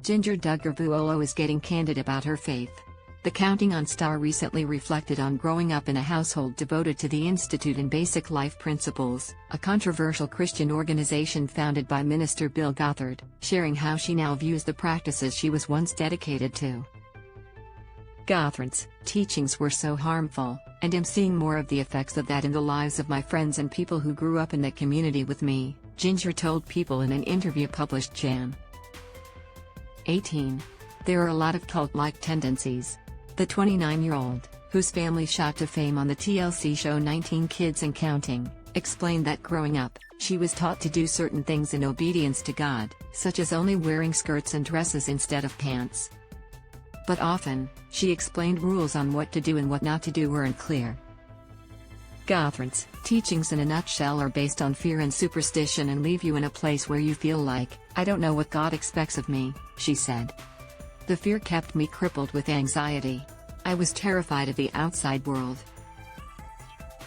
Jinger Duggar Vuolo is getting candid about her faith. The Counting On star recently reflected on growing up in a household devoted to the Institute in Basic Life Principles, a controversial Christian organization founded by Minister Bill Gothard, sharing how she now views the practices she was once dedicated to. Gothard's teachings were so harmful, and I'm seeing more of the effects of that in the lives of my friends and people who grew up in that community with me, Jinger told People in an interview published Jan. 18. There are a lot of cult-like tendencies. The 29-year-old, whose family shot to fame on the TLC show 19 Kids and Counting, explained that growing up, she was taught to do certain things in obedience to God, such as only wearing skirts and dresses instead of pants. But often, she explained rules on what to do and what not to do weren't clear. Gothard's teachings in a nutshell are based on fear and superstition and leave you in a place where you feel like, I don't know what God expects of me, she said. The fear kept me crippled with anxiety. I was terrified of the outside world.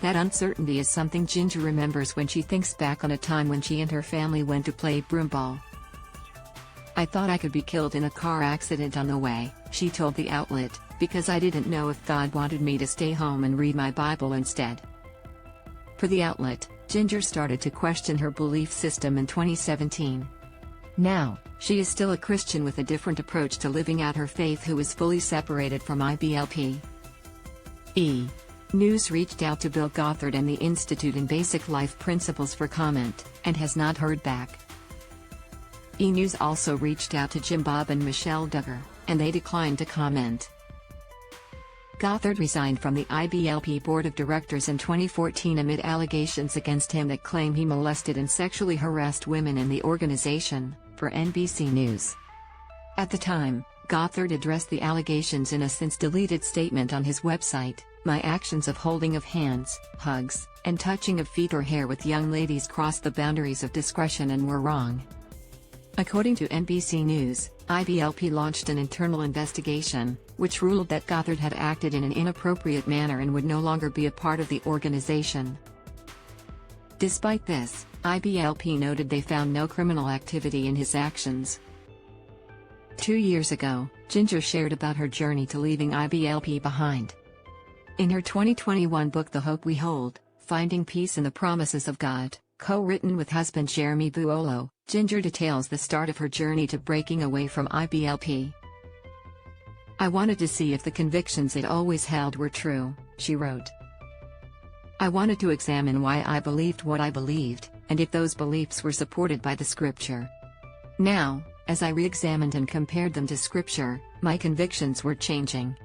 That uncertainty is something Jinger remembers when she thinks back on a time when she and her family went to play broomball. I thought I could be killed in a car accident on the way, she told the outlet, because I didn't know if God wanted me to stay home and read my Bible instead. For the outlet, Jinger started to question her belief system in 2017. Now, she is still a Christian with a different approach to living out her faith who is fully separated from IBLP. News reached out to Bill Gothard and the Institute in Basic Life Principles for comment, and has not heard back. News also reached out to Jim Bob and Michelle Duggar, and they declined to comment. Gothard resigned from the IBLP Board of Directors in 2014 amid allegations against him that claim he molested and sexually harassed women in the organization, for NBC News. At the time, Gothard addressed the allegations in a since-deleted statement on his website. My actions of holding of hands, hugs, and touching of feet or hair with young ladies crossed the boundaries of discretion and were wrong. According to NBC News, IBLP launched an internal investigation, which ruled that Gothard had acted in an inappropriate manner and would no longer be a part of the organization. Despite this, IBLP noted they found no criminal activity in his actions. 2 years ago, Jinger shared about her journey to leaving IBLP behind. In her 2021 book The Hope We Hold, Finding Peace in the Promises of God, co-written with husband Jeremy Vuolo, Jinger details the start of her journey to breaking away from IBLP. I wanted to see if the convictions it always held were true, she wrote. I wanted to examine why I believed what I believed, and if those beliefs were supported by the scripture. Now, as I re-examined and compared them to scripture, my convictions were changing.